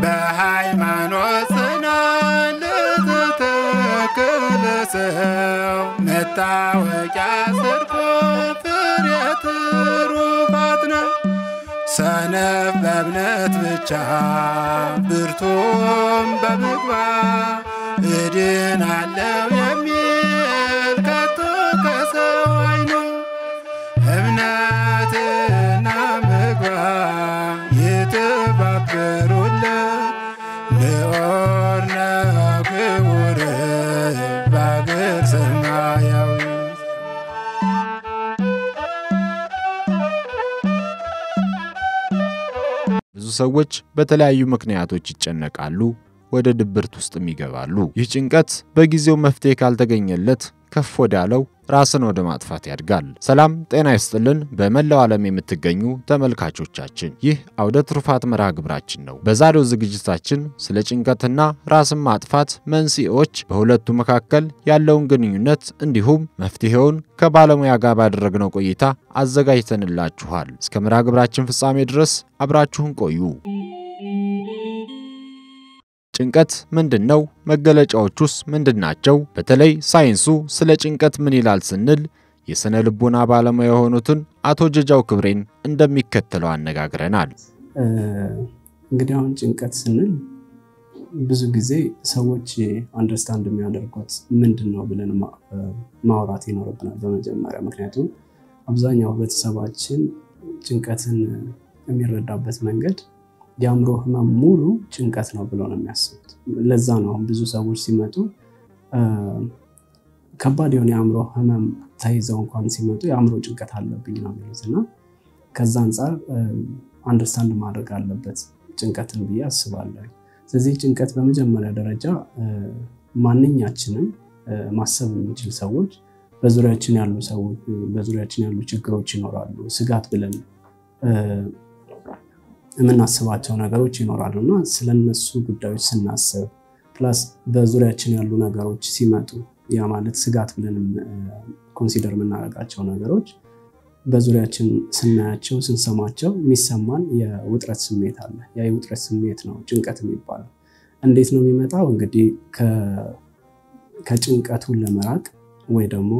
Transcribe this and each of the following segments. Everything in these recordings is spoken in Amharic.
በሃይማኖት ጽናት ለተተከለ ሰው መታወቂያ ጽድቁ ፍሬ ትሩፋት ነው። ሰነፍ በእምነት ብቻ ብርቱም በምግባር እድናለሁ የሚል ከቶ ከሰው አይኖር። እምነትና ምግባር የተባበሩለት ልዑል ነው ክቡር በአገር ሰማያዊ። ብዙ ሰዎች በተለያዩ ምክንያቶች ይጨነቃሉ፣ ወደ ድብርት ውስጥም ይገባሉ። ይህ ጭንቀት በጊዜው መፍትሄ ካልተገኘለት ከፍ ወዳለው ራስን ወደ ማጥፋት ያድጋል። ሰላም ጤና ይስጥልን በመላው ዓለም የምትገኙ ተመልካቾቻችን፣ ይህ አውደ ትሩፋት መርሃ ግብራችን ነው። በዛሬው ዝግጅታችን ስለ ጭንቀትና ራስን ማጥፋት መንስኤዎች፣ በሁለቱ መካከል ያለውን ግንኙነት እንዲሁም መፍትሄውን ከባለሙያ ጋር ባደረግነው ቆይታ አዘጋጅተንላችኋል። እስከ መርሃ ግብራችን ፍጻሜ ድረስ አብራችሁን ቆዩ። ጭንቀት ምንድነው? መገለጫዎቹስ ምንድናቸው? በተለይ ሳይንሱ ስለ ጭንቀት ምን ይላል ስንል የስነ ልቦና ባለሙያ የሆኑትን አቶ ጀጃው ክብሬን እንደሚከተለው አነጋግረናል። እንግዲህ አሁን ጭንቀት ስንል ብዙ ጊዜ ሰዎች አንደርስታንድ የሚያደርጉት ምንድነው ብለን ማውራት ይኖርብናል በመጀመሪያ። ምክንያቱም አብዛኛው ህብረተሰባችን ጭንቀትን የሚረዳበት መንገድ የአእምሮ ህመም ሙሉ ጭንቀት ነው ብለው ነው የሚያስቡት። ለዛ ነው ብዙ ሰዎች ሲመጡ ከባድ የሆነ የአእምሮ ህመም ተይዘው እንኳን ሲመጡ የአእምሮ ጭንቀት አለብኝ ነው የሚሉትና ከዛ አንፃር አንደርስታንድ ማድረግ አለበት ጭንቀትን ብዬ አስባለሁ። ስለዚህ ጭንቀት በመጀመሪያ ደረጃ ማንኛችንም ማሰብ የምንችል ሰዎች በዙሪያችን ያሉ ችግሮች ይኖራሉ፣ ስጋት ብለን የምናስባቸው ነገሮች ይኖራሉና ስለነሱ ጉዳዮች ስናስብ ፕላስ በዙሪያችን ያሉ ነገሮች ሲመጡ ያ ማለት ስጋት ብለን ኮንሲደር የምናደርጋቸው ነገሮች በዙሪያችን ስናያቸው ስንሰማቸው የሚሰማን የውጥረት ስሜት አለ። ያ የውጥረት ስሜት ነው ጭንቀት የሚባለው። እንዴት ነው የሚመጣው? እንግዲህ ከጭንቀቱን ለመራቅ ወይ ደግሞ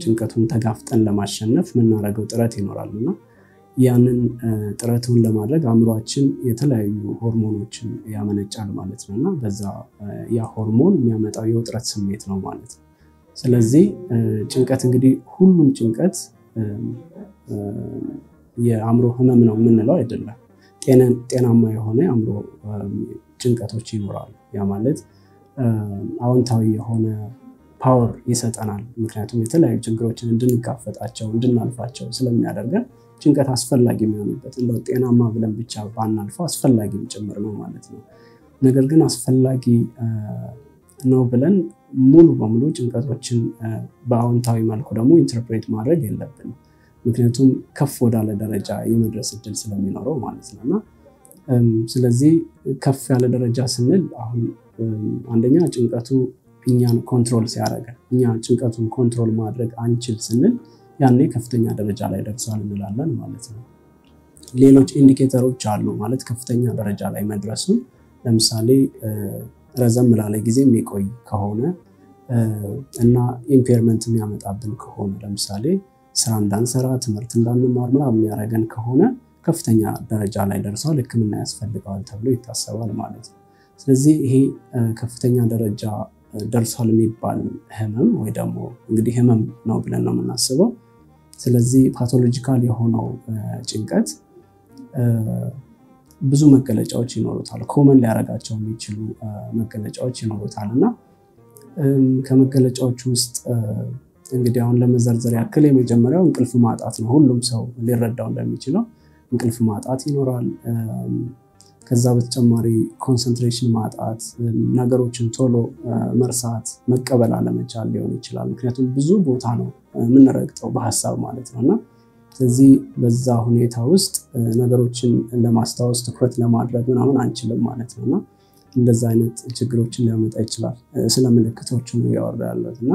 ጭንቀቱን ተጋፍጠን ለማሸነፍ የምናደርገው ጥረት ይኖራልና ያንን ጥረቱን ለማድረግ አእምሮአችን የተለያዩ ሆርሞኖችን ያመነጫል ማለት ነውና በዛ ያ ሆርሞን የሚያመጣው የውጥረት ስሜት ነው ማለት ነው። ስለዚህ ጭንቀት እንግዲህ ሁሉም ጭንቀት የአእምሮ ህመም ነው የምንለው አይደለም። ጤናማ የሆነ የአእምሮ ጭንቀቶች ይኖራሉ። ያ ማለት አዎንታዊ የሆነ ፓወር ይሰጠናል። ምክንያቱም የተለያዩ ችግሮችን እንድንጋፈጣቸው እንድናልፋቸው ስለሚያደርገን ጭንቀት አስፈላጊ የሚሆንበት እንደው ጤናማ ብለን ብቻ ባናልፈው አስፈላጊም ጭምር ነው ማለት ነው። ነገር ግን አስፈላጊ ነው ብለን ሙሉ በሙሉ ጭንቀቶችን በአዎንታዊ መልኩ ደግሞ ኢንተርፕሬት ማድረግ የለብንም። ምክንያቱም ከፍ ወዳለ ደረጃ የመድረስ እድል ስለሚኖረው ማለት ነውና ስለዚህ ከፍ ያለ ደረጃ ስንል አሁን አንደኛ ጭንቀቱ እኛን ኮንትሮል ሲያደርግ እኛ ጭንቀቱን ኮንትሮል ማድረግ አንችል ስንል ያኔ ከፍተኛ ደረጃ ላይ ደርሷል እንላለን ማለት ነው። ሌሎች ኢንዲኬተሮች አሉ ማለት ከፍተኛ ደረጃ ላይ መድረሱን። ለምሳሌ ረዘም ላለ ጊዜ የሚቆይ ከሆነ እና ኢምፔርመንት የሚያመጣብን ከሆነ ለምሳሌ ስራ እንዳንሰራ ትምህርት እንዳንማር የሚያደርገን ከሆነ ከፍተኛ ደረጃ ላይ ደርሷል፣ ሕክምና ያስፈልገዋል ተብሎ ይታሰባል ማለት ነው። ስለዚህ ይሄ ከፍተኛ ደረጃ ደርሷል የሚባል ህመም ወይ ደግሞ እንግዲህ ህመም ነው ብለን ነው የምናስበው። ስለዚህ ፓቶሎጂካል የሆነው ጭንቀት ብዙ መገለጫዎች ይኖሩታል፣ ኮመን ሊያረጋቸው የሚችሉ መገለጫዎች ይኖሩታልና ከመገለጫዎች ውስጥ እንግዲህ አሁን ለመዘርዘር ያክል የመጀመሪያው እንቅልፍ ማጣት ነው። ሁሉም ሰው ሊረዳው እንደሚችለው እንቅልፍ ማጣት ይኖራል። ከዛ በተጨማሪ ኮንሰንትሬሽን ማጣት፣ ነገሮችን ቶሎ መርሳት፣ መቀበል አለመቻል ሊሆን ይችላል። ምክንያቱም ብዙ ቦታ ነው የምንረግጠው በሐሳብ ማለት ነውና ስለዚህ በዛ ሁኔታ ውስጥ ነገሮችን ለማስታወስ ትኩረት ለማድረግ ምናምን አንችልም ማለት ነውና እንደዛ አይነት ችግሮችን ሊያመጣ ይችላል። ስለምልክቶቹ ነው ያወራያለሁና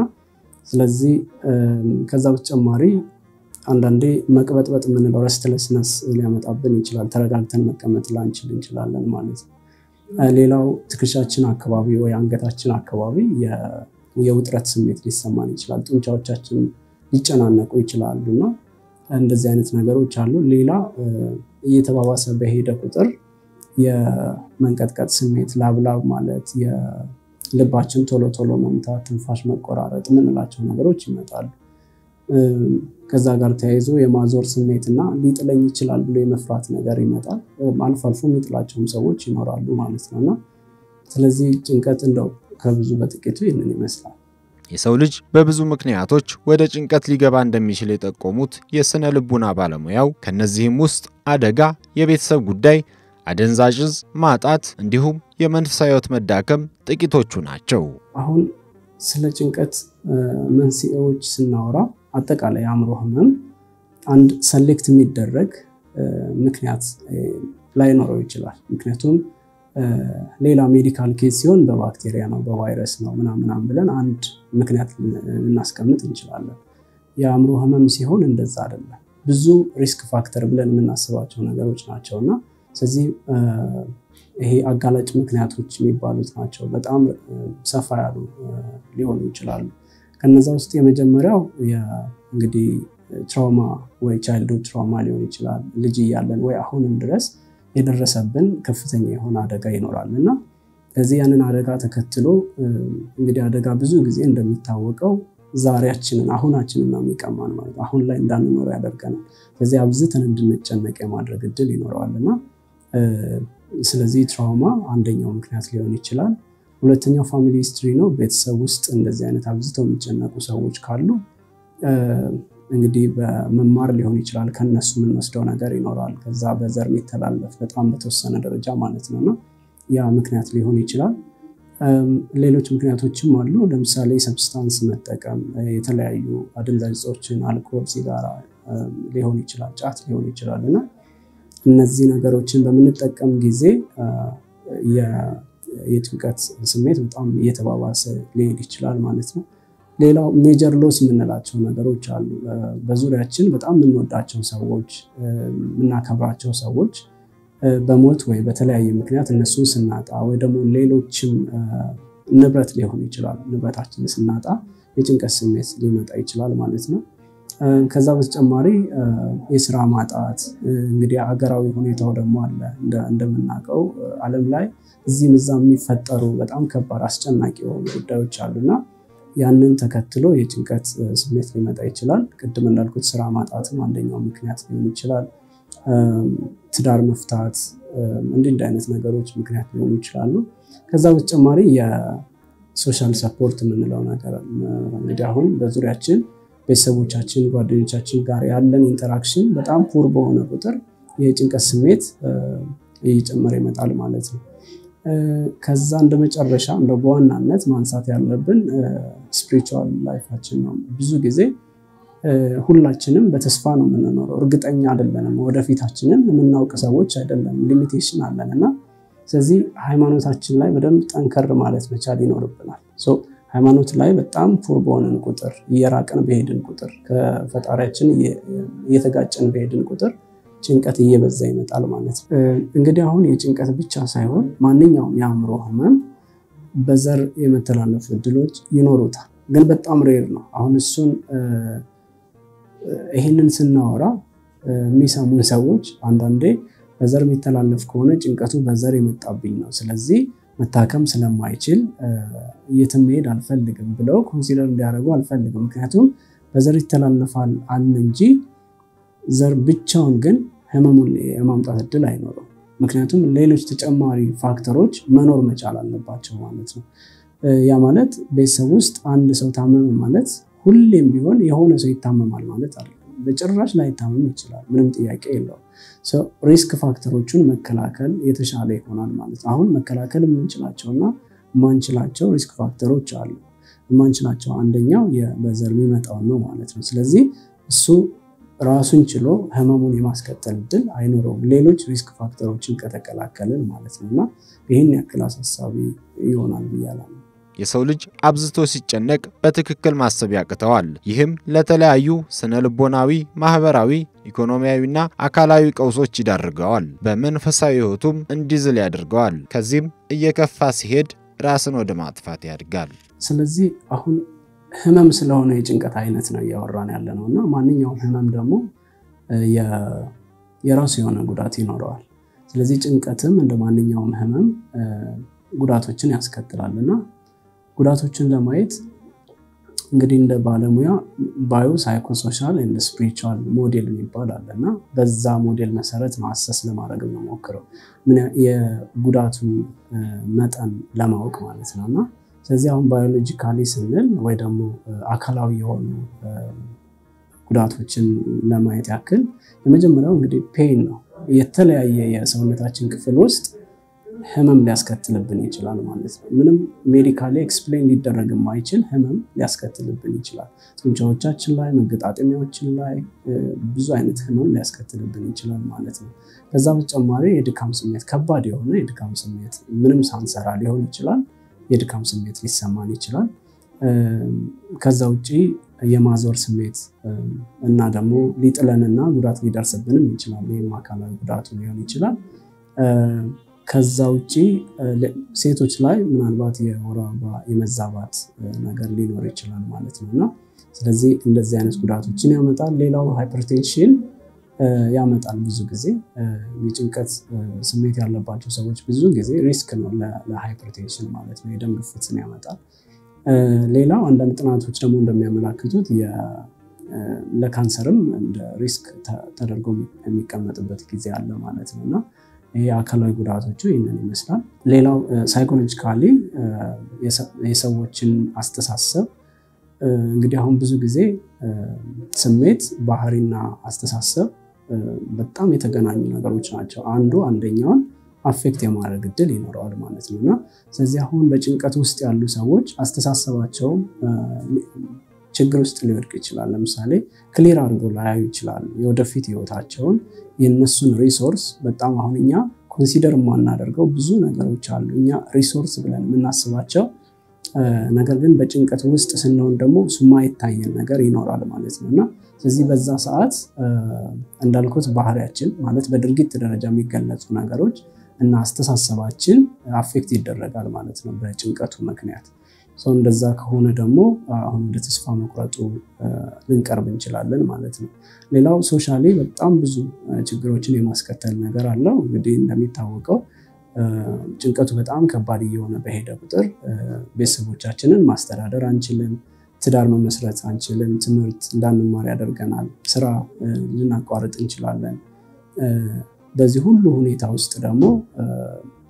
ስለዚህ ከዛ በተጨማሪ አንዳንዴ መቅበጥበጥ የምንለው ረስትለስነስ ሊያመጣብን ይችላል። ተረጋግተን መቀመጥ ላንችል እንችላለን ማለት ነው። ሌላው ትከሻችን አካባቢ ወይ አንገታችን አካባቢ የውጥረት ስሜት ሊሰማን ይችላል። ጡንቻዎቻችን ሊጨናነቁ ይችላሉና እንደዚህ አይነት ነገሮች አሉ። ሌላ እየተባባሰ በሄደ ቁጥር የመንቀጥቀጥ ስሜት፣ ላብላብ ማለት፣ የልባችን ቶሎ ቶሎ መምታት፣ ትንፋሽ መቆራረጥ ምንላቸው ነገሮች ይመጣሉ። ከዛ ጋር ተያይዞ የማዞር ስሜትና ሊጥለኝ ይችላል ብሎ የመፍራት ነገር ይመጣል። አልፎ አልፎ የሚጥላቸውም ሰዎች ይኖራሉ ማለት ነውና ስለዚህ ጭንቀት እንደው ከብዙ በጥቂቱ ይህንን ይመስላል። የሰው ልጅ በብዙ ምክንያቶች ወደ ጭንቀት ሊገባ እንደሚችል የጠቆሙት የስነ ልቡና ባለሙያው ከነዚህም ውስጥ አደጋ፣ የቤተሰብ ጉዳይ፣ አደንዛዥ ዕፅ ማጣት እንዲሁም የመንፈሳዊ ሕይወት መዳከም ጥቂቶቹ ናቸው። አሁን ስለ ጭንቀት መንስኤዎች ስናወራ አጠቃላይ አእምሮ ህመም አንድ ሰሌክት የሚደረግ ምክንያት ላይኖረው ይችላል። ምክንያቱም ሌላ ሜዲካል ኬዝ ሲሆን በባክቴሪያ ነው በቫይረስ ነው ምናምን ብለን አንድ ምክንያት ልናስቀምጥ እንችላለን። የአእምሮ ህመም ሲሆን እንደዛ አይደለም። ብዙ ሪስክ ፋክተር ብለን የምናስባቸው ነገሮች ናቸውና ስለዚህ ይሄ አጋላጭ ምክንያቶች የሚባሉት ናቸው። በጣም ሰፋ ያሉ ሊሆኑ ይችላሉ። ከነዛ ውስጥ የመጀመሪያው እንግዲህ ትራውማ ወይ ቻይልድሁድ ትራውማ ሊሆን ይችላል። ልጅ እያለን ወይ አሁንም ድረስ የደረሰብን ከፍተኛ የሆነ አደጋ ይኖራልና ስለዚህ ያንን አደጋ ተከትሎ እንግዲህ አደጋ ብዙ ጊዜ እንደሚታወቀው ዛሬያችንን አሁናችንን ነው የሚቀማን ማለት አሁን ላይ እንዳንኖር ያደርገናል። ስለዚህ አብዝተን እንድንጨነቅ የማድረግ እድል ይኖረዋልና ስለዚህ ትራውማ አንደኛው ምክንያት ሊሆን ይችላል። ሁለተኛው ፋሚሊ ሂስትሪ ነው። ቤተሰብ ውስጥ እንደዚህ አይነት አብዝተው የሚጨነቁ ሰዎች ካሉ እንግዲህ በመማር ሊሆን ይችላል ከነሱ የምንወስደው ነገር ይኖራል። ከዛ በዘር የሚተላለፍ በጣም በተወሰነ ደረጃ ማለት ነውና ያ ምክንያት ሊሆን ይችላል። ሌሎች ምክንያቶችም አሉ። ለምሳሌ ሰብስታንስ መጠቀም፣ የተለያዩ አደንዛዥ ዕፆችን፣ አልኮል፣ ሲጋራ ሊሆን ይችላል፣ ጫት ሊሆን ይችላልና እነዚህ ነገሮችን በምንጠቀም ጊዜ የጭንቀት ስሜት በጣም እየተባባሰ ሊሄድ ይችላል ማለት ነው። ሌላው ሜጀር ሎስ የምንላቸው ነገሮች አሉ። በዙሪያችን በጣም የምንወዳቸው ሰዎች፣ የምናከብራቸው ሰዎች በሞት ወይ በተለያየ ምክንያት እነሱን ስናጣ ወይ ደግሞ ሌሎችም ንብረት ሊሆን ይችላል፣ ንብረታችንን ስናጣ የጭንቀት ስሜት ሊመጣ ይችላል ማለት ነው። ከዛ በተጨማሪ የስራ ማጣት እንግዲህ ሀገራዊ ሁኔታው ደግሞ አለ። እንደምናውቀው ዓለም ላይ እዚህም እዛም የሚፈጠሩ በጣም ከባድ አስጨናቂ የሆኑ ጉዳዮች አሉና ያንን ተከትሎ የጭንቀት ስሜት ሊመጣ ይችላል። ቅድም እንዳልኩት ስራ ማጣትም አንደኛው ምክንያት ሊሆን ይችላል። ትዳር መፍታት እንዲህ አይነት ነገሮች ምክንያት ሊሆኑ ይችላሉ። ከዛ በተጨማሪ የሶሻል ሰፖርት የምንለው ነገር እንግዲህ አሁን በዙሪያችን ቤተሰቦቻችን፣ ጓደኞቻችን ጋር ያለን ኢንተራክሽን በጣም ፑር በሆነ ቁጥር የጭንቀት ስሜት እየጨመረ ይመጣል ማለት ነው። ከዛ እንደመጨረሻ በዋናነት ማንሳት ያለብን ስፒሪቹዋል ላይፋችን ነው። ብዙ ጊዜ ሁላችንም በተስፋ ነው የምንኖረው። እርግጠኛ አይደለንም፣ ወደፊታችንን የምናውቅ ሰዎች አይደለም፣ ሊሚቴሽን አለንና ስለዚህ ሃይማኖታችን ላይ በደንብ ጠንከር ማለት መቻል ይኖርብናል። ሃይማኖት ላይ በጣም ፑር በሆነን ቁጥር፣ እየራቀን በሄድን ቁጥር፣ ከፈጣሪያችን እየተጋጨን በሄድን ቁጥር ጭንቀት እየበዛ ይመጣል ማለት ነው። እንግዲህ አሁን የጭንቀት ብቻ ሳይሆን ማንኛውም የአእምሮ ህመም በዘር የመተላለፍ እድሎች ይኖሩታል፣ ግን በጣም ሬር ነው። አሁን እሱን ይሄንን ስናወራ የሚሰሙን ሰዎች አንዳንዴ በዘር የሚተላለፍ ከሆነ ጭንቀቱ በዘር የመጣብኝ ነው፣ ስለዚህ መታከም ስለማይችል የትም መሄድ አልፈልግም ብለው ኮንሲደር እንዲያደርጉ አልፈልግም። ምክንያቱም በዘር ይተላለፋል አልን እንጂ ዘር ብቻውን ግን ህመሙን የማምጣት እድል አይኖረው። ምክንያቱም ሌሎች ተጨማሪ ፋክተሮች መኖር መቻል አለባቸው ማለት ነው። ያ ማለት ቤተሰብ ውስጥ አንድ ሰው ታመመ ማለት ሁሌም ቢሆን የሆነ ሰው ይታመማል ማለት አይደለም። በጭራሽ ላይ ታመም ይችላል፣ ምንም ጥያቄ የለውም። ሪስክ ፋክተሮችን መከላከል የተሻለ ይሆናል ማለት ነው። አሁን መከላከል የምንችላቸውና የማንችላቸው ሪስክ ፋክተሮች አሉ። የማንችላቸው አንደኛው በዘር የሚመጣው ነው ማለት ነው። ስለዚህ እሱ ራሱን ችሎ ህመሙን የማስከተል እድል አይኖረውም፣ ሌሎች ሪስክ ፋክተሮችን ከተከላከልን ማለት ነውና ይህን ያክል አሳሳቢ ይሆናል ብያለሁ። የሰው ልጅ አብዝቶ ሲጨነቅ በትክክል ማሰብ ያቅተዋል። ይህም ለተለያዩ ስነ ልቦናዊ፣ ማህበራዊ፣ ኢኮኖሚያዊና አካላዊ ቀውሶች ይዳርገዋል። በመንፈሳዊ ህይወቱም እንዲዝል ያደርገዋል። ከዚህም እየከፋ ሲሄድ ራስን ወደ ማጥፋት ያድጋል። ስለዚህ አሁን ህመም ስለሆነ የጭንቀት አይነት ነው ያወራን ያለነውና ማንኛውም ህመም ደግሞ የራሱ የሆነ ጉዳት ይኖረዋል። ስለዚህ ጭንቀትም እንደ ማንኛውም ህመም ጉዳቶችን ያስከትላልና ጉዳቶችን ለማየት እንግዲህ እንደ ባለሙያ ባዮ ሳይኮሶሻል ኤንድ ስፒሪቹዋል ሞዴል ይባላልና በዛ ሞዴል መሰረት ማሰስ ለማድረግ ነው ሞክረው ምን የጉዳቱን መጠን ለማወቅ ማለት ነውና ስለዚህ አሁን ባዮሎጂካሊ ስንል ወይ ደግሞ አካላዊ የሆኑ ጉዳቶችን ለማየት ያክል የመጀመሪያው እንግዲህ ፔን ነው። የተለያየ የሰውነታችን ክፍል ውስጥ ህመም ሊያስከትልብን ይችላል ማለት ነው። ምንም ሜዲካሊ ኤክስፕሌን ሊደረግ የማይችል ህመም ሊያስከትልብን ይችላል። ጡንቻዎቻችን ላይ፣ መገጣጠሚያዎችን ላይ ብዙ አይነት ህመም ሊያስከትልብን ይችላል ማለት ነው። ከዛ በተጨማሪ የድካም ስሜት፣ ከባድ የሆነ የድካም ስሜት ምንም ሳንሰራ ሊሆን ይችላል የድካም ስሜት ሊሰማን ይችላል። ከዛ ውጪ የማዞር ስሜት እና ደግሞ ሊጥለንና ጉዳት ሊደርስብንም ይችላል። ይሄም አካላዊ ጉዳቱ ሊሆን ይችላል። ከዛ ውጪ ሴቶች ላይ ምናልባት የወር አበባ የመዛባት ነገር ሊኖር ይችላል ማለት ነውና ስለዚህ እንደዚህ አይነት ጉዳቶችን ያመጣል። ሌላው ሃይፐርቴንሽን ያመጣል። ብዙ ጊዜ የጭንቀት ስሜት ያለባቸው ሰዎች ብዙ ጊዜ ሪስክ ነው ለሃይፐርቴንሽን ማለት ነው፣ የደም ግፊትን ያመጣል። ሌላው አንዳንድ ጥናቶች ደግሞ እንደሚያመለክቱት ለካንሰርም እንደ ሪስክ ተደርጎ የሚቀመጥበት ጊዜ አለ ማለት ነውና ይሄ አካላዊ ጉዳቶቹ ይሄንን ይመስላል። ሌላው ሳይኮሎጂካሊ የሰዎችን አስተሳሰብ እንግዲህ አሁን ብዙ ጊዜ ስሜት፣ ባህሪና አስተሳሰብ በጣም የተገናኙ ነገሮች ናቸው። አንዱ አንደኛውን አፌክት የማድረግ እድል ይኖረዋል ማለት ነውና ስለዚህ አሁን በጭንቀት ውስጥ ያሉ ሰዎች አስተሳሰባቸው ችግር ውስጥ ሊወድቅ ይችላል። ለምሳሌ ክሊር አድርጎ ላያዩ ይችላሉ የወደፊት ህይወታቸውን፣ የነሱን ሪሶርስ በጣም አሁን እኛ ኮንሲደር ማናደርገው ብዙ ነገሮች አሉ እኛ ሪሶርስ ብለን የምናስባቸው ነገር ግን በጭንቀት ውስጥ ስንሆን ደግሞ ሱማ ይታየን ነገር ይኖራል ማለት ነውና ስለዚህ በዛ ሰዓት እንዳልኩት ባህሪያችን ማለት በድርጊት ደረጃ የሚገለጹ ነገሮች እና አስተሳሰባችን አፌክት ይደረጋል ማለት ነው በጭንቀቱ ምክንያት። እንደዛ ከሆነ ደግሞ አሁን ወደ ተስፋ መቁረጡ ልንቀርብ እንችላለን ማለት ነው። ሌላው ሶሻሊ በጣም ብዙ ችግሮችን የማስከተል ነገር አለው። እንግዲህ እንደሚታወቀው ጭንቀቱ በጣም ከባድ እየሆነ በሄደ ቁጥር ቤተሰቦቻችንን ማስተዳደር አንችልም፣ ትዳር መመስረት አንችልም፣ ትምህርት እንዳንማር ያደርገናል፣ ስራ ልናቋርጥ እንችላለን። በዚህ ሁሉ ሁኔታ ውስጥ ደግሞ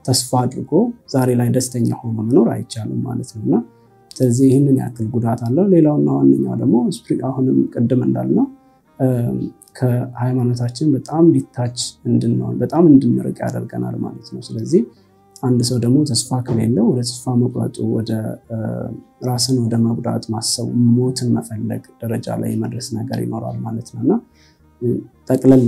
ተስፋ አድርጎ ዛሬ ላይ ደስተኛ ሆኖ መኖር አይቻልም ማለት ነውና ስለዚህ ይህንን ያክል ጉዳት አለው። ሌላውና ዋነኛው ደግሞ አሁንም ቅድም እንዳልነው ከሃይማኖታችን በጣም ዲታች እንድንሆን በጣም እንድንርቅ ያደርገናል ማለት ነው። ስለዚህ አንድ ሰው ደግሞ ተስፋ ከሌለው ወደ ተስፋ መቁረጡ፣ ወደ ራስን ወደ መጉዳት ማሰብ፣ ሞትን መፈለግ ደረጃ ላይ መድረስ ነገር ይኖራል ማለት ነውና ጠቅለል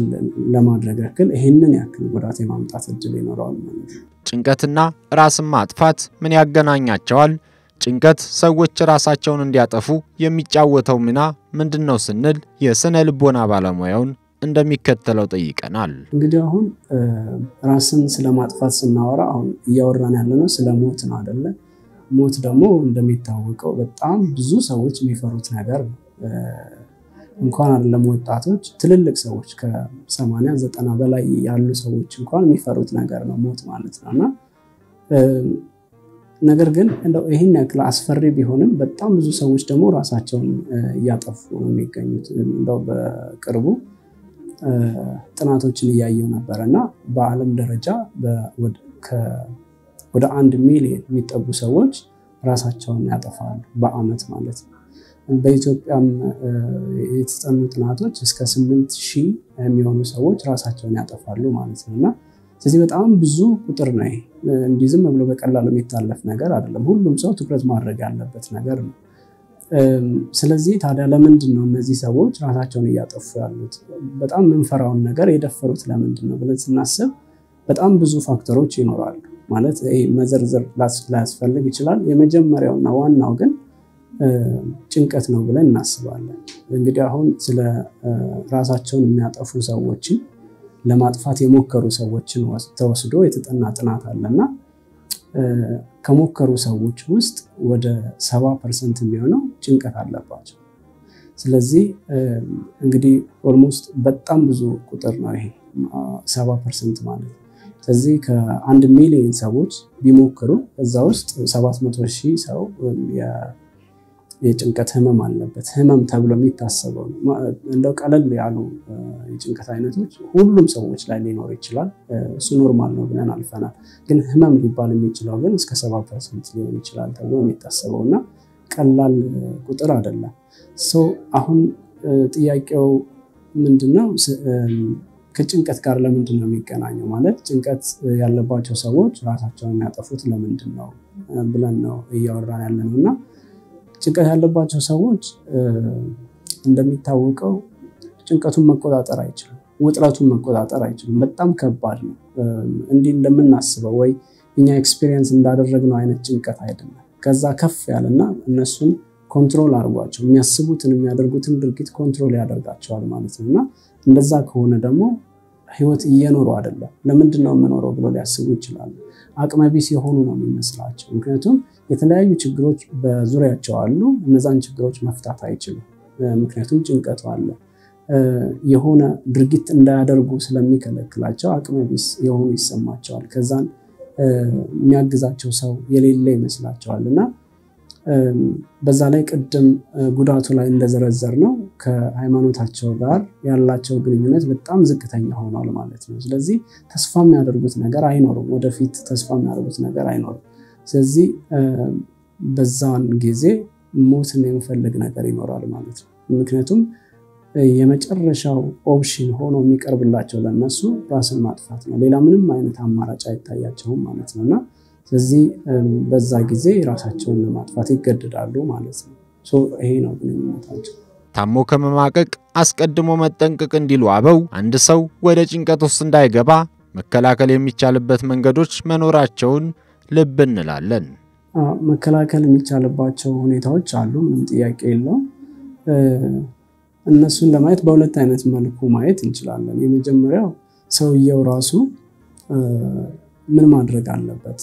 ለማድረግ ያክል ይሄንን ያክል ጉዳት የማምጣት እድል ይኖራል ማለት ነው። ጭንቀትና ራስን ማጥፋት ምን ያገናኛቸዋል? ጭንቀት ሰዎች ራሳቸውን እንዲያጠፉ የሚጫወተው ሚና ምንድነው ስንል የስነ ልቦና ባለሙያውን እንደሚከተለው ጠይቀናል። እንግዲህ አሁን ራስን ስለማጥፋት ስናወራ አሁን እያወራን ያለነው ስለ ሞት ነው አይደለ? ሞት ደግሞ እንደሚታወቀው በጣም ብዙ ሰዎች የሚፈሩት ነገር ነው። እንኳን አይደለም ወጣቶች፣ ትልልቅ ሰዎች ከ80 90 በላይ ያሉ ሰዎች እንኳን የሚፈሩት ነገር ነው ሞት ማለት ነውና ነገር ግን እንደው ይሄን ያክል አስፈሪ ቢሆንም በጣም ብዙ ሰዎች ደግሞ ራሳቸውን እያጠፉ ነው የሚገኙት። እንደው በቅርቡ ጥናቶችን እያየው ነበርና በዓለም ደረጃ ወደ 1 ሚሊዮን የሚጠጉ ሰዎች ራሳቸውን ያጠፋሉ በአመት ማለት ነው። በኢትዮጵያም የተጠኑ ጥናቶች እስከ 8000 የሚሆኑ ሰዎች ራሳቸውን ያጠፋሉ ማለት ነውና ስለዚህ በጣም ብዙ ቁጥር ነው። እንዲህ ዝም ብሎ በቀላሉ የሚታለፍ ነገር አይደለም። ሁሉም ሰው ትኩረት ማድረግ ያለበት ነገር ነው። ስለዚህ ታዲያ ለምንድን ነው እነዚህ ሰዎች ራሳቸውን እያጠፉ ያሉት? በጣም መንፈራውን ነገር የደፈሩት ለምንድን ነው ብለን ስናስብ በጣም ብዙ ፋክተሮች ይኖራሉ። ማለት መዘርዘር ላያስፈልግ ይችላል። የመጀመሪያውና ዋናው ግን ጭንቀት ነው ብለን እናስባለን። እንግዲህ አሁን ስለ ራሳቸውን የሚያጠፉ ሰዎችን ለማጥፋት የሞከሩ ሰዎችን ተወስዶ የተጠና ጥናት አለና ከሞከሩ ሰዎች ውስጥ ወደ 70% የሚሆነው ጭንቀት አለባቸው። ስለዚህ እንግዲህ ኦልሞስት በጣም ብዙ ቁጥር ነው ይሄ 70% ማለት። ስለዚህ ከ1 ሚሊዮን ሰዎች ቢሞክሩ እዛ ውስጥ 700,000 ሰው የጭንቀት ህመም አለበት። ህመም ተብሎ የሚታሰበው እንደው ቀለል ያሉ የጭንቀት አይነቶች ሁሉም ሰዎች ላይ ሊኖር ይችላል። እሱ ኖርማል ነው ብለን አልፈናል። ግን ህመም ሊባል የሚችለው ግን እስከ 70% ሊሆን ይችላል ተብሎ የሚታሰበውና ቀላል ቁጥር አይደለም። አሁን ጥያቄው ምንድነው? ከጭንቀት ጋር ለምንድነው የሚገናኘው? ማለት ጭንቀት ያለባቸው ሰዎች ራሳቸውን የሚያጠፉት ለምንድነው ብለን ነው እያወራን ያለነውና ጭንቀት ያለባቸው ሰዎች እንደሚታወቀው ጭንቀቱን መቆጣጠር አይችሉም፣ ውጥረቱን መቆጣጠር አይችሉም። በጣም ከባድ ነው። እንዲህ እንደምናስበው ወይ እኛ ኤክስፒሪየንስ እንዳደረግነው አይነት ጭንቀት አይደለም። ከዛ ከፍ ያለና እነሱን ኮንትሮል አድርጓቸው የሚያስቡትን የሚያደርጉትን ድርጊት ኮንትሮል ያደርጋቸዋል ማለት ነውና እንደዛ ከሆነ ደግሞ ህይወት እየኖሩ አይደለም። ለምንድነው የምኖረው ብሎ ሊያስቡ ይችላሉ። አቅመ ቢስ የሆኑ ነው የሚመስላቸው። ምክንያቱም የተለያዩ ችግሮች በዙሪያቸው አሉ። እነዛን ችግሮች መፍታት አይችሉም። ምክንያቱም ጭንቀቱ አለ። የሆነ ድርጊት እንዳያደርጉ ስለሚከለክላቸው አቅመ ቢስ የሆኑ ይሰማቸዋል። ከዛን የሚያግዛቸው ሰው የሌለ ይመስላቸዋልና በዛ ላይ ቅድም ጉዳቱ ላይ እንደዘረዘር ነው ከሃይማኖታቸው ጋር ያላቸው ግንኙነት በጣም ዝቅተኛ ሆኗል ማለት ነው። ስለዚህ ተስፋ የሚያደርጉት ነገር አይኖርም። ወደፊት ተስፋ የሚያደርጉት ነገር አይኖርም። ስለዚህ በዛን ጊዜ ሞትን የሚፈልግ ነገር ይኖራል ማለት ነው። ምክንያቱም የመጨረሻው ኦፕሽን ሆኖ የሚቀርብላቸው ለነሱ ራስን ማጥፋት ነው። ሌላ ምንም አይነት አማራጭ አይታያቸውም ማለት ነውና ስለዚህ በዛ ጊዜ ራሳቸውን ለማጥፋት ይገደዳሉ ማለት ነው። ይሄ ነው ግንኙነታቸው። ታሞ ከመማቀቅ አስቀድሞ መጠንቀቅ እንዲሉ አበው አንድ ሰው ወደ ጭንቀት ውስጥ እንዳይገባ መከላከል የሚቻልበት መንገዶች መኖራቸውን ልብ እንላለን። መከላከል የሚቻልባቸው ሁኔታዎች አሉ፣ ምንም ጥያቄ የለውም። እነሱን ለማየት በሁለት አይነት መልኩ ማየት እንችላለን። የመጀመሪያው ሰውየው ራሱ ምን ማድረግ አለበት?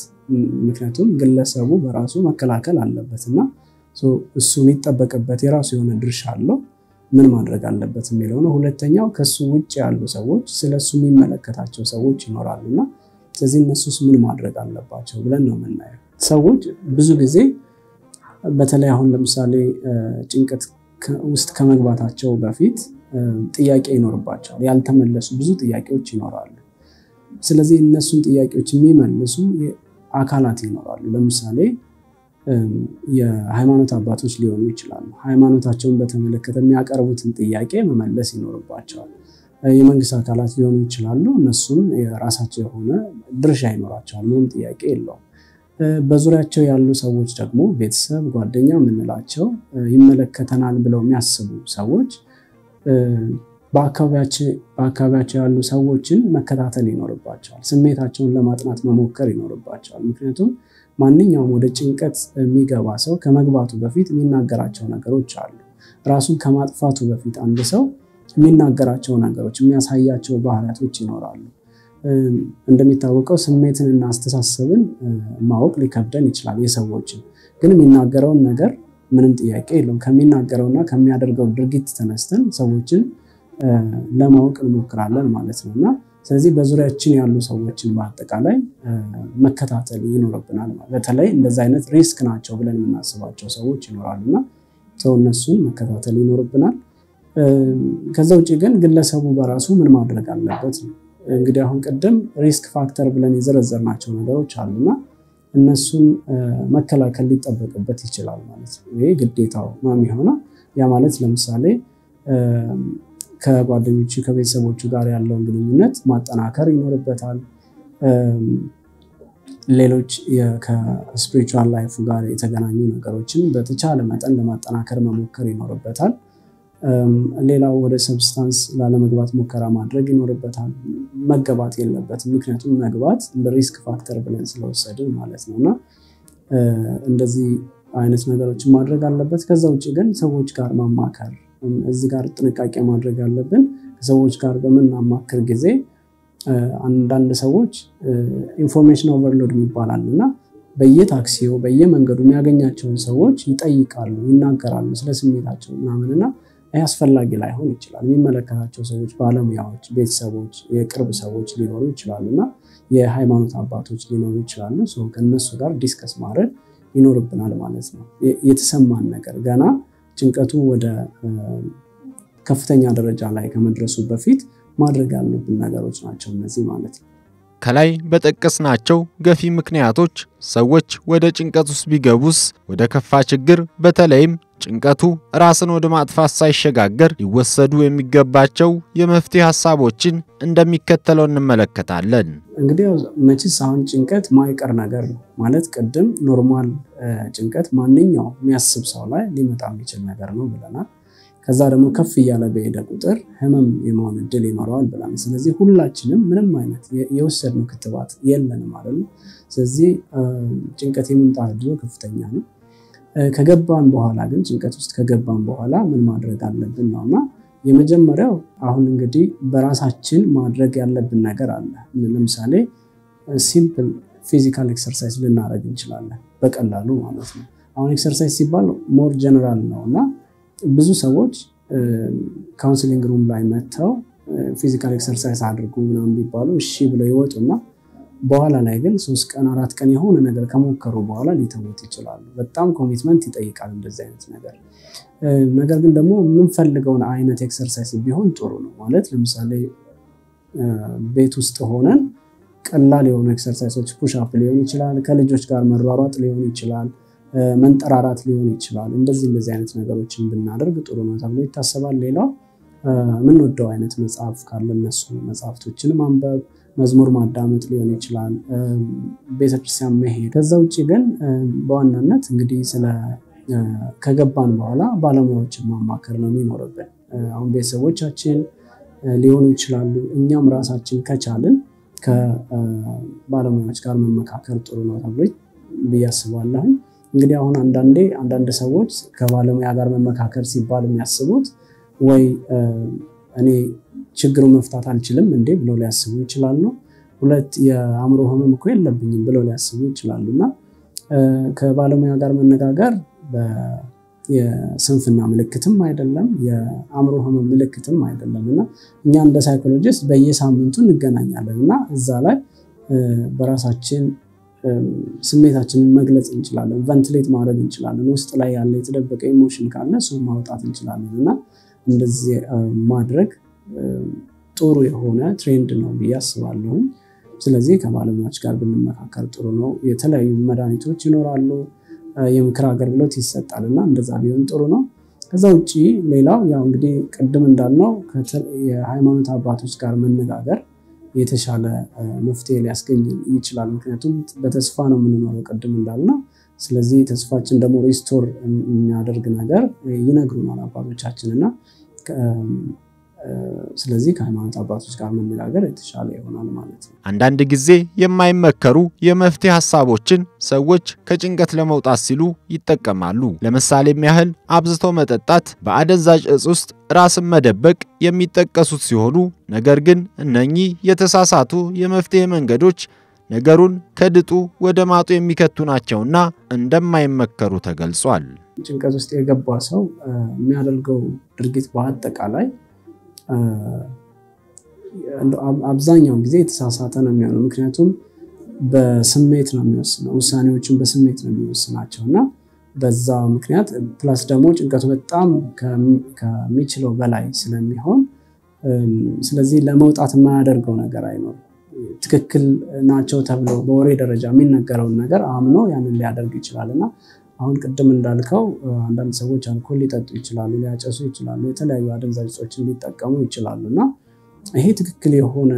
ምክንያቱም ግለሰቡ በራሱ መከላከል አለበትና እሱ የሚጠበቅበት የራሱ የሆነ ድርሻ አለው። ምን ማድረግ አለበት የሚለው ነው። ሁለተኛው ከሱ ውጭ ያሉ ሰዎች ስለሱ የሚመለከታቸው ሰዎች ይኖራሉና ስለዚህ እነሱስ ምን ማድረግ አለባቸው ብለን ነው የምናየው። ሰዎች ብዙ ጊዜ በተለይ አሁን ለምሳሌ ጭንቀት ውስጥ ከመግባታቸው በፊት ጥያቄ ይኖርባቸዋል። ያልተመለሱ ብዙ ጥያቄዎች ይኖራሉ። ስለዚህ እነሱን ጥያቄዎች የሚመልሱ አካላት ይኖራሉ። ለምሳሌ የሃይማኖት አባቶች ሊሆኑ ይችላሉ። ሃይማኖታቸውን በተመለከተ የሚያቀርቡትን ጥያቄ መመለስ ይኖርባቸዋል። የመንግስት አካላት ሊሆኑ ይችላሉ። እነሱም የራሳቸው የሆነ ድርሻ ይኖራቸዋል። ምንም ጥያቄ የለውም። በዙሪያቸው ያሉ ሰዎች ደግሞ ቤተሰብ፣ ጓደኛ የምንላቸው ይመለከተናል ብለው የሚያስቡ ሰዎች በአካባቢያቸው ያሉ ሰዎችን መከታተል ይኖርባቸዋል። ስሜታቸውን ለማጥናት መሞከር ይኖርባቸዋል። ምክንያቱም ማንኛውም ወደ ጭንቀት የሚገባ ሰው ከመግባቱ በፊት የሚናገራቸው ነገሮች አሉ። ራሱን ከማጥፋቱ በፊት አንድ ሰው የሚናገራቸው ነገሮች፣ የሚያሳያቸው ባህሪያቶች ይኖራሉ። እንደሚታወቀው ስሜትንና አስተሳሰብን ማወቅ ሊከብደን ይችላል የሰዎችን። ግን የሚናገረውን ነገር ምንም ጥያቄ የለውም ከሚናገረውና ከሚያደርገው ድርጊት ተነስተን ሰዎችን ለማወቅ እንሞክራለን ማለት ነውና ስለዚህ በዙሪያችን ያሉ ሰዎችን በአጠቃላይ መከታተል ይኖርብናል ማለት። በተለይ እንደዚህ አይነት ሪስክ ናቸው ብለን የምናስባቸው ሰዎች ይኖራሉና እነሱን መከታተል ይኖርብናል። ከዛ ውጪ ግን ግለሰቡ በራሱ ምን ማድረግ አለበት? እንግዲህ አሁን ቀደም ሪስክ ፋክተር ብለን የዘረዘርናቸው ነገሮች አሉና እነሱን መከላከል ሊጠበቅበት ይችላል ማለት ነው። ይሄ ግዴታው ነው የሚሆነው። ያ ማለት ለምሳሌ ከጓደኞቹ ከቤተሰቦቹ ጋር ያለውን ግንኙነት ማጠናከር ይኖርበታል። ሌሎች ከስፒሪቹዋል ላይፉ ጋር የተገናኙ ነገሮችን በተቻለ መጠን ለማጠናከር መሞከር ይኖርበታል። ሌላው ወደ ሰብስታንስ ላለመግባት ሙከራ ማድረግ ይኖርበታል። መገባት የለበትም ምክንያቱም መግባት በሪስክ ፋክተር ብለን ስለወሰድን ማለት ነውና እንደዚህ አይነት ነገሮችን ማድረግ አለበት። ከዛ ውጪ ግን ሰዎች ጋር ማማከር እዚህ ጋር ጥንቃቄ ማድረግ አለብን። ሰዎች ጋር በመናማከር ጊዜ አንዳንድ ሰዎች ኢንፎርሜሽን ኦቨርሎድ ይባላልና በየታክሲው በየመንገዱ የሚያገኛቸውን ሰዎች ይጠይቃሉ፣ ይናገራሉ ስለ ስሜታቸው ምናምንና አስፈላጊ ላይሆን ይችላል። የሚመለከታቸው ሰዎች ባለሙያዎች፣ ቤተሰቦች፣ የቅርብ ሰዎች ሊኖሩ ይችላሉና የሃይማኖት አባቶች ሊኖሩ ይችላሉ። ከነሱ ጋር ዲስከስ ማድረግ ይኖርብናል ማለት ነው። የተሰማን ነገር ገና ጭንቀቱ ወደ ከፍተኛ ደረጃ ላይ ከመድረሱ በፊት ማድረግ ያለብን ነገሮች ናቸው እነዚህ ማለት ነው። ከላይ በጠቀስናቸው ገፊ ምክንያቶች ሰዎች ወደ ጭንቀት ውስጥ ቢገቡስ ወደ ከፋ ችግር በተለይም ጭንቀቱ ራስን ወደ ማጥፋት ሳይሸጋገር ሊወሰዱ የሚገባቸው የመፍትሄ ሐሳቦችን እንደሚከተለው እንመለከታለን። እንግዲህ መቼስ አሁን ጭንቀት ማይቀር ነገር ነው ማለት ቅድም ኖርማል ጭንቀት ማንኛውም የሚያስብ ሰው ላይ ሊመጣ የሚችል ነገር ነው ብለናል። ከዛ ደግሞ ከፍ እያለ በሄደ ቁጥር ህመም የመሆን እድል ይኖረዋል ብለናል። ስለዚህ ሁላችንም ምንም አይነት የወሰድነው ክትባት የለንም አይደል? ስለዚህ ጭንቀት የመምጣት እድሉ ከፍተኛ ነው። ከገባን በኋላ ግን ጭንቀት ውስጥ ከገባን በኋላ ምን ማድረግ አለብን ነውና የመጀመሪያው አሁን እንግዲህ በራሳችን ማድረግ ያለብን ነገር አለ። ለምሳሌ ሲምፕል ፊዚካል ኤክሰርሳይዝ ልናደርግ እንችላለን በቀላሉ ማለት ነው። አሁን ኤክሰርሳይዝ ሲባል ሞር ጀነራል ነውና ብዙ ሰዎች ካውንስሊንግ ሩም ላይ መጥተው ፊዚካል ኤክሰርሳይዝ አድርጉ ምናምን ቢባሉ እሺ ብለው ይወጡና በኋላ ላይ ግን 3 ቀን 4 ቀን የሆነ ነገር ከሞከሩ በኋላ ሊተውት ይችላሉ። በጣም ኮሚትመንት ይጠይቃል እንደዚህ አይነት ነገር። ነገር ግን ደግሞ የምንፈልገውን አይነት ኤክሰርሳይዝ ቢሆን ጥሩ ነው ማለት ለምሳሌ ቤት ውስጥ ሆነን ቀላል የሆኑ ኤክሰርሳይዞች ፑሽ አፕ ሊሆን ይችላል፣ ከልጆች ጋር መሯሯጥ ሊሆን ይችላል፣ መንጠራራት ሊሆን ይችላል። እንደዚህ አይነት ነገሮችን ብናደርግ ጥሩ ነው ተብሎ ይታሰባል። ሌላው ምን ወደው አይነት መጽሐፍ ካለ እነሱ መጽሐፍቶችን ማንበብ፣ መዝሙር ማዳመጥ ሊሆን ይችላል፣ ቤተክርስቲያን መሄድ። ከዛ ውጪ ግን በዋናነት እንግዲህ ስለ ከገባን በኋላ ባለሙያዎችን ማማከር ነው የሚኖርብን። አሁን ቤተሰቦቻችን ሊሆኑ ይችላሉ፣ እኛም ራሳችን ከቻልን ከባለሙያዎች ጋር መመካከር ጥሩ ነው ተብሎ በያስባለሁ። እንግዲህ አሁን አንዳንድ ሰዎች ከባለሙያ ጋር መመካከር ሲባል የሚያስቡት ወይ እኔ ችግሩን መፍታት አልችልም እንዴ ብለው ሊያስቡ ይችላሉ። ሁለት የአእምሮ ህመም እኮ የለብኝም ብለው ሊያስቡ ይችላሉና ከባለሙያ ጋር መነጋገር የስንፍና ምልክትም አይደለም፣ የአእምሮ ህመም ምልክትም አይደለምና እኛ እንደ ሳይኮሎጂስት በየሳምንቱ እንገናኛለንና እዛ ላይ በራሳችን ስሜታችንን መግለጽ እንችላለን፣ ቨንቲሌት ማድረግ እንችላለን፣ ውስጥ ላይ ያለ የተደበቀ ኢሞሽን ካለ እሱን ማውጣት እንችላለንና እንደዚህ ማድረግ ጥሩ የሆነ ትሬንድ ነው ብዬ አስባለሁ። ስለዚህ ከባለሙያዎች ጋር ብንመካከር ጥሩ ነው። የተለያዩ መድኃኒቶች ይኖራሉ፣ የምክር አገልግሎት ይሰጣልና እንደዛ ቢሆን ጥሩ ነው። ከዛ ውጪ ሌላው ያው እንግዲህ ቅድም እንዳልነው የሃይማኖት አባቶች ጋር መነጋገር የተሻለ መፍትሄ ሊያስገኝ ይችላል። ምክንያቱም በተስፋ ነው የምንኖረው ቅድም እንዳልነው። ስለዚህ ተስፋችን ደግሞ ሪስቶር የሚያደርግ ነገር ይነግሩናል አባቶቻችንና ስለዚህ ከሃይማኖት አባቶች ጋር መነጋገር የተሻለ ይሆናል ማለት ነው። አንዳንድ ጊዜ የማይመከሩ የመፍትሄ ሐሳቦችን ሰዎች ከጭንቀት ለመውጣት ሲሉ ይጠቀማሉ። ለምሳሌም ያህል አብዝቶ መጠጣት፣ በአደንዛዥ እጽ ውስጥ ራስን መደበቅ የሚጠቀሱት ሲሆኑ ነገር ግን እነኚህ የተሳሳቱ የመፍትሄ መንገዶች ነገሩን ከድጡ ወደ ማጡ የሚከቱ ናቸውና እንደማይመከሩ ተገልጿል። ጭንቀት ውስጥ የገባ ሰው የሚያደርገው ድርጊት በአጠቃላይ አብዛኛው ጊዜ የተሳሳተ ነው የሚሆነው። ምክንያቱም በስሜት ነው የሚወስነው፣ ውሳኔዎችን በስሜት ነው የሚወስናቸውና በዛ ምክንያት ፕላስ ደግሞ ጭንቀቱ በጣም ከሚችለው በላይ ስለሚሆን ስለዚህ ለመውጣት የማያደርገው ነገር አይኖርም። ትክክል ናቸው ተብሎ በወሬ ደረጃ የሚነገረውን ነገር አምኖ ያንን ሊያደርግ ይችላልና አሁን ቅድም እንዳልከው አንዳንድ ሰዎች አልኮል ሊጠጡ ይችላሉ፣ ሊያጨሱ ይችላሉ፣ የተለያዩ አደንዛዥ እጾችን ሊጠቀሙ ይችላሉና ይሄ ትክክል የሆነ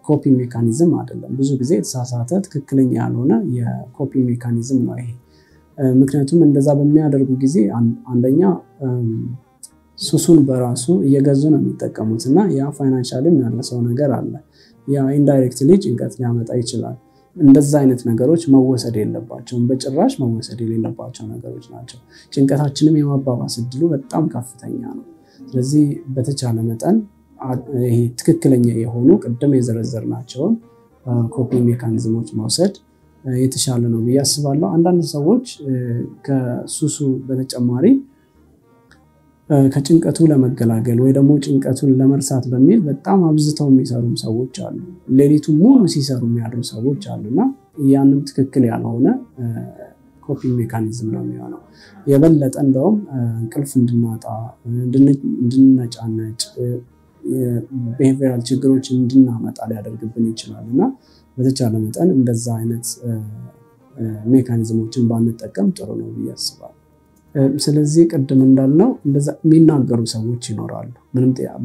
ኮፒ ሜካኒዝም አይደለም። ብዙ ጊዜ የተሳሳተ ትክክለኛ ያልሆነ የኮፒ ሜካኒዝም ነው ይሄ። ምክንያቱም እንደዛ በሚያደርጉ ጊዜ አንደኛ ሱሱን በራሱ እየገዙ ነው የሚጠቀሙትና ያ ፋይናንሻልም ያነሰው ነገር አለ። ያ ኢንዳይሬክትሊ ጭንቀት ሊያመጣ ይችላል። እንደዛ አይነት ነገሮች መወሰድ የለባቸውም። በጭራሽ መወሰድ የሌለባቸው ነገሮች ናቸው። ጭንቀታችንም የማባባስ እድሉ በጣም ከፍተኛ ነው። ስለዚህ በተቻለ መጠን ይሄ ትክክለኛ የሆኑ ቅድም የዘረዘርናቸውን ኮፒንግ ሜካኒዝሞች መውሰድ የተሻለ ነው ብዬ አስባለሁ። አንዳንድ ሰዎች ከሱሱ በተጨማሪ ከጭንቀቱ ለመገላገል ወይ ደግሞ ጭንቀቱን ለመርሳት በሚል በጣም አብዝተው የሚሰሩ ሰዎች አሉ። ሌሊቱን ሙሉ ሲሰሩ የሚያድሩ ሰዎች አሉና ያንም ትክክል ያልሆነ ኮፒንግ ሜካኒዝም ነው የሚሆነው። የበለጠ እንደውም እንቅልፍ እንድናጣ፣ እንድንነጫነጭ፣ የቢሄቪየራል ችግሮች እንድናመጣ ሊያደርግብን ይችላልና በተቻለ መጠን እንደዛ አይነት ሜካኒዝሞችን ባንጠቀም ጥሩ ነው ብዬ አስባለሁ። ስለዚህ ቅድም እንዳልነው እንደዛ የሚናገሩ ሰዎች ይኖራሉ።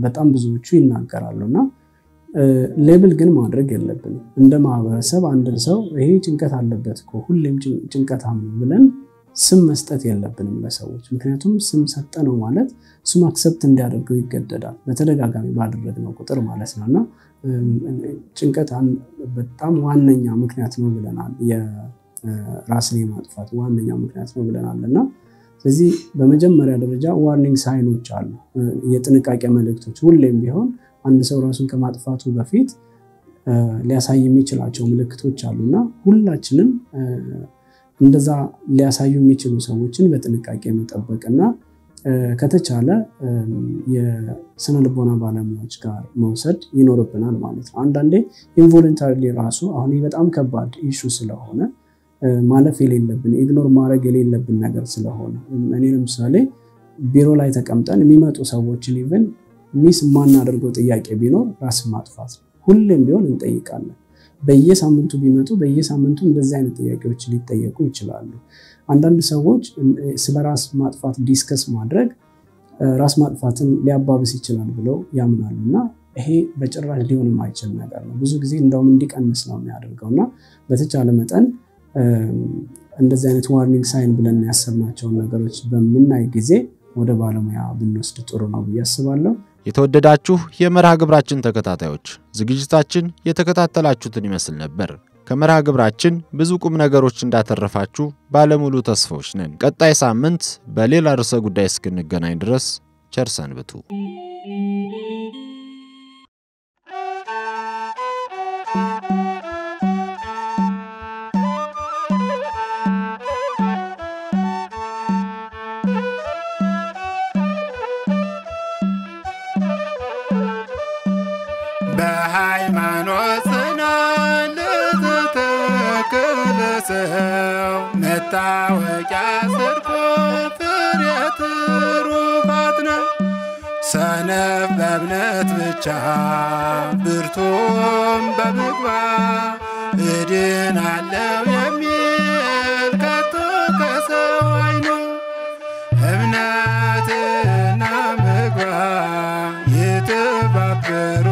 በጣም ብዙዎቹ ይናገራሉና ሌብል ግን ማድረግ የለብንም። እንደ ማህበረሰብ አንድን ሰው ይሄ ጭንቀት አለበት እኮ ሁሌም ጭንቀታም ነው ብለን ስም መስጠት የለብንም ለሰዎች። ምክንያቱም ስም ሰጠነው ማለት እሱም አክሰፕት እንዲያደርገው ይገደዳል በተደጋጋሚ ባደረግነው ቁጥር ማለት ነውና ጭንቀት በጣም ዋነኛ ምክንያት ነው ብለናል። የራስን የማጥፋት ዋነኛ ምክንያት ነው ብለናልና ስለዚህ በመጀመሪያ ደረጃ ዋርኒንግ ሳይኖች አሉ፣ የጥንቃቄ መልእክቶች። ሁሌም ቢሆን አንድ ሰው ራሱን ከማጥፋቱ በፊት ሊያሳይ የሚችላቸው ምልክቶች አሉና ሁላችንም እንደዛ ሊያሳዩ የሚችሉ ሰዎችን በጥንቃቄ መጠበቅና ከተቻለ የስነ ልቦና ባለሙያዎች ጋር መውሰድ ይኖርብናል ማለት ነው። አንዳንዴ ኢንቮለንታሪሊ ራሱ አሁን በጣም ከባድ ኢሹ ስለሆነ ማለፍ የሌለብን ኢግኖር ማድረግ የሌለብን ነገር ስለሆነ እኔ ለምሳሌ ቢሮ ላይ ተቀምጠን የሚመጡ ሰዎችን ኢቭን ሚስ ማናደርገው ጥያቄ ቢኖር ራስ ማጥፋት ነው። ሁሌም ቢሆን እንጠይቃለን። በየሳምንቱ ቢመጡ በየሳምንቱ እንደዚህ አይነት ጥያቄዎች ሊጠየቁ ይችላሉ። አንዳንድ ሰዎች ስለ ራስ ማጥፋት ዲስከስ ማድረግ ራስ ማጥፋትን ሊያባብስ ይችላል ብለው ያምናሉና ይሄ በጭራሽ ሊሆን የማይችል ነገር ነው። ብዙ ጊዜ እንደውም እንዲቀንስ ነው የሚያደርገውና በተቻለ መጠን እንደዚህ አይነት ዋርኒንግ ሳይን ብለን ያሰብናቸውን ነገሮች በምናይ ጊዜ ወደ ባለሙያ ብንወስድ ጥሩ ነው ብዬ አስባለሁ። የተወደዳችሁ የመርሃ ግብራችን ተከታታዮች ዝግጅታችን የተከታተላችሁትን ይመስል ነበር። ከመርሃ ግብራችን ብዙ ቁም ነገሮች እንዳተረፋችሁ ባለሙሉ ተስፋዎች ነን። ቀጣይ ሳምንት በሌላ ርዕሰ ጉዳይ እስክንገናኝ ድረስ ቸር ሰንብቱ። በሃይማኖት ጽናት ለተተከለ ሰው መታወቂያ ጽድቁ ፍሬ ትሩፋት ነው። ሰነፍ በእምነት ብቻ ብርቱም በምግባር እድናለሁ የሚል ከቶ ከሰው አይኖር። እምነትና ምግባር የተባበሩ